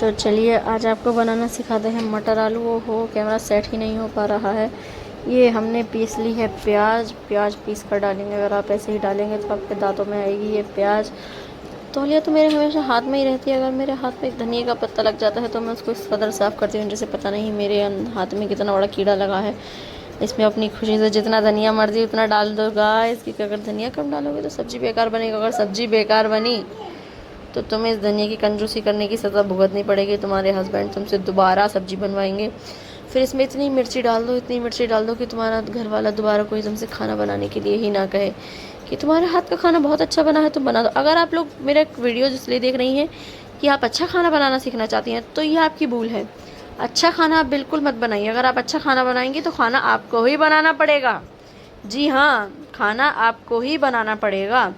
तो चलिए आज आपको बनाना सिखाते हैं मटर आलू। हो कैमरा सेट ही नहीं हो पा रहा है। ये हमने पीस ली है प्याज पीस कर डालेंगे। अगर आप ऐसे ही डालेंगे तो आपके दांतों में आएगी ये प्याज। तौलिया तो मेरे हमेशा हाथ में ही रहती है। अगर मेरे हाथ में एक धनिया का पत्ता लग जाता है तो मैं उसको इस कदर साफ़ करती हूँ जैसे पता नहीं मेरे हाथ में कितना बड़ा कीड़ा लगा है। इसमें अपनी खुशी से जितना धनिया मर्जी उतना डाल दो गाइस, क्योंकि अगर धनिया कम डालोगे तो सब्ज़ी बेकार बनेगी। अगर सब्ज़ी बेकार बनी तो तुम्हें इस धनिया की कंजूसी करने की सज़ा भुगतनी पड़ेगी। तुम्हारे हस्बैंड तुमसे दोबारा सब्ज़ी बनवाएंगे। फिर इसमें इतनी मिर्ची डाल दो कि तुम्हारा घर वाला दोबारा कोई तुमसे खाना बनाने के लिए ही ना कहे कि तुम्हारे हाथ का खाना बहुत अच्छा बना है, तुम बना दो। अगर आप लोग मेरा वीडियो इसलिए देख रही हैं कि आप अच्छा खाना बनाना सीखना चाहती हैं तो ये आपकी भूल है। अच्छा खाना आप बिल्कुल मत बनाइए। अगर आप अच्छा खाना बनाएंगे तो खाना आपको ही बनाना पड़ेगा। जी हाँ, खाना आपको ही बनाना पड़ेगा।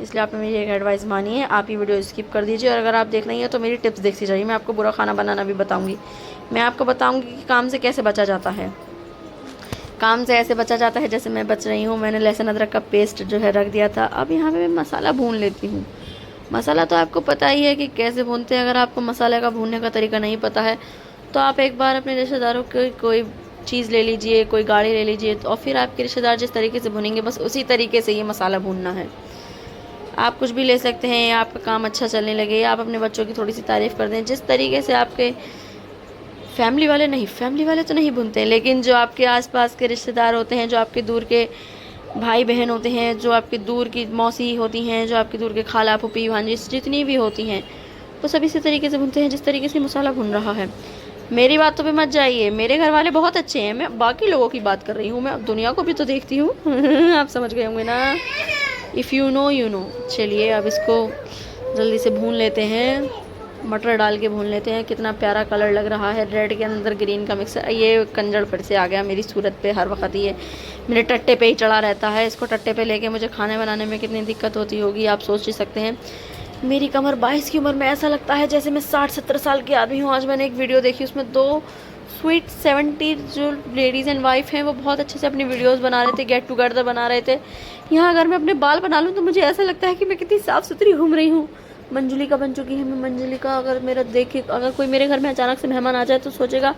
इसलिए आप मेरी एक एडवाइस मानिए, आप ये वीडियो स्किप कर दीजिए। और अगर आप देख रही हैं तो मेरी टिप्स देखती जाइए। मैं आपको बुरा खाना बनाना भी बताऊंगी। मैं आपको बताऊंगी कि काम से कैसे बचा जाता है। काम से ऐसे बचा जाता है जैसे मैं बच रही हूँ। मैंने लहसुन अदरक का पेस्ट जो है रख दिया था। अब यहाँ पे मैं मसाला भून लेती हूँ। मसाला तो आपको पता ही है कि कैसे भूनते हैं। अगर आपको मसाले का भूनने का तरीका नहीं पता है तो आप एक बार अपने रिश्तेदारों की कोई चीज़ ले लीजिए, कोई गाड़ी ले लीजिए, और फिर आपके रिश्तेदार जिस तरीके से भुनेंगे बस उसी तरीके से ये मसाला भूनना है। आप कुछ भी ले सकते हैं या आपका काम अच्छा चलने लगे या आप अपने बच्चों की थोड़ी सी तारीफ़ कर दें। जिस तरीके से आपके फैमिली वाले तो नहीं भूनते, लेकिन जो आपके आसपास के रिश्तेदार होते हैं, जो आपके दूर के भाई बहन होते हैं, जो आपके दूर की मौसी होती हैं, जो आपके दूर के खाला फूफी भांजी जितनी भी होती हैं, वो सब इसी तरीके से भूनते हैं जिस तरीके से मसाला भून रहा है। मेरी बातों पे मत जाइए, मेरे घर वाले बहुत अच्छे हैं। मैं बाकी लोगों की बात कर रही हूँ, मैं दुनिया को भी तो देखती हूँ। आप समझ गए होंगे ना। If you know you know. चलिए अब इसको जल्दी से भून लेते हैं। मटर डाल के भून लेते हैं। कितना प्यारा कलर लग रहा है, रेड के अंदर ग्रीन का मिक्सर। ये कंजड़ फिर से आ गया मेरी सूरत पे। हर वक्त ये मेरे टट्टे पे ही चढ़ा रहता है। इसको टट्टे पे लेके मुझे खाने बनाने में कितनी दिक्कत होती होगी आप सोच ही सकते हैं। मेरी कमर 22 की उम्र में ऐसा लगता है जैसे मैं 60-70 साल की आदमी हूँ। आज मैंने एक वीडियो देखी, उसमें 2 स्वीट 70 जो लेडीज़ एंड वाइफ हैं वो बहुत अच्छे से अपनी वीडियोस बना रहे थे, गेट टुगेदर बना रहे थे। यहाँ अगर मैं अपने बाल बना लूँ तो मुझे ऐसा लगता है कि मैं कितनी साफ़ सुथरी घूम रही हूँ। मंजुलिका बन चुकी है मैं। मंजुलिका अगर मेरा देखे, अगर कोई मेरे घर में अचानक से मेहमान आ जाए तो सोचेगा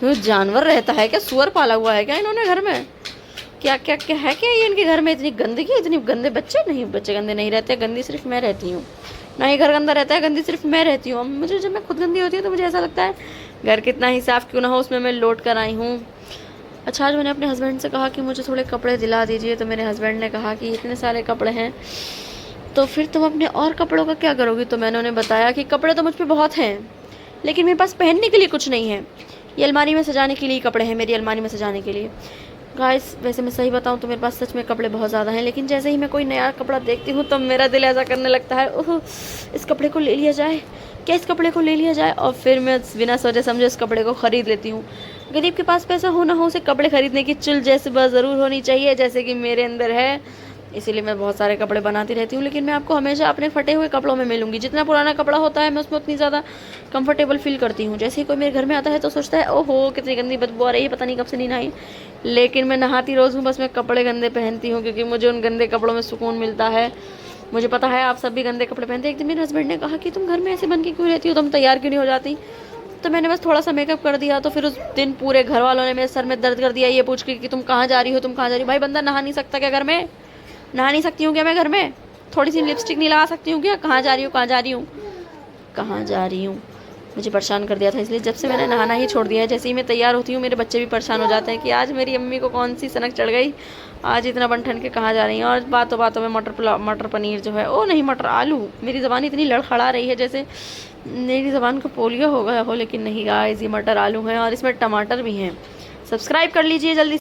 जानवर रहता है क्या, सुअर पाला हुआ है क्या इन्होंने घर में, क्या क्या क्या है क्या ये इनके घर में, इतनी गंदगी, इतने गंदे बच्चे। नहीं, बच्चे गंदे नहीं रहते, गंदी सिर्फ मैं रहती हूँ। ना ही घर गंदा रहता है, गंदी सिर्फ मैं रहती हूँ। मुझे जब मैं खुद गंदी होती हूँ तो मुझे ऐसा लगता है घर कितना ही साफ़ क्यों ना हो उसमें मैं लौट कर आई हूँ। अच्छा, आज मैंने अपने हस्बैंड से कहा कि मुझे थोड़े कपड़े दिला दीजिए, तो मेरे हस्बैंड ने कहा कि इतने सारे कपड़े हैं तो फिर तुम अपने और कपड़ों का क्या करोगी। तो मैंने उन्हें बताया कि कपड़े तो मुझ पर बहुत हैं लेकिन मेरे पास पहनने के लिए कुछ नहीं है। ये अलमारी में सजाने के लिए कपड़े हैं, मेरी अलमारी में सजाने के लिए। गाइस वैसे मैं सही बताऊं तो मेरे पास सच में कपड़े बहुत ज़्यादा हैं, लेकिन जैसे ही मैं कोई नया कपड़ा देखती हूँ तो मेरा दिल ऐसा करने लगता है ओह इस कपड़े को ले लिया जाए, क्या इस कपड़े को ले लिया जाए। और फिर मैं बिना सोचे समझे इस कपड़े को ख़रीद लेती हूँ। गरीब के पास पैसा हो ना हो, उसे कपड़े खरीदने की चुल जैसे बस ज़रूर होनी चाहिए, जैसे कि मेरे अंदर है। इसीलिए मैं बहुत सारे कपड़े बनाती रहती हूँ, लेकिन मैं आपको हमेशा अपने फटे हुए कपड़ों में मिलूंगी। जितना पुराना कपड़ा होता है मैं उसमें उतनी ज़्यादा कंफर्टेबल फील करती हूँ। जैसे ही कोई मेरे घर में आता है तो सोचता है ओहो कितनी गंदी बदबू आ रही है, पता नहीं कब से नहीं नहाई। लेकिन मैं नहाती रोज़ हूँ, बस मैं कपड़े गंदे पहनती हूँ क्योंकि मुझे उन गंदे कपड़ों में सुकून मिलता है। मुझे पता है आप सब भी गंदे कपड़े पहनते हैं। एक दिन मेरे हस्बैंड ने कहा कि तुम घर में ऐसे बन के क्यों रहती हो, तुम तैयार क्यों नहीं हो जाती। तो मैंने बस थोड़ा सा मेकअप कर दिया तो फिर उस दिन पूरे घर वालों ने मेरे सर में दर्द कर दिया ये पूछ के कि तुम कहाँ जा रही हो, तुम कहाँ जा रही हो। भाई बंदा नहा नहीं सकता क्या घर में, नहा नहीं सकती हूँ क्या मैं घर में, थोड़ी सी लिपस्टिक नहीं लगा सकती हूँ क्या। कहाँ जा रही हूँ, कहाँ जा रही हूँ, कहाँ जा रही हूँ। मुझे परेशान कर दिया था, इसलिए जब से मैंने नहाना ही छोड़ दिया है। जैसे ही मैं तैयार होती हूँ मेरे बच्चे भी परेशान हो जाते हैं कि आज मेरी अम्मी को कौन सी सनक चढ़ गई, आज इतना बन ठन के कहाँ जा रही हैं। और बातों बातों में मटर पनीर जो है, ओ नहीं मटर आलू, मेरी ज़बान इतनी लड़खड़ा रही है जैसे मेरी ज़बान को पोलियो हो गया हो, लेकिन नहीं गाइस ये मटर आलू हैं और इसमें टमाटर भी हैं। सब्सक्राइब कर लीजिए जल्दी।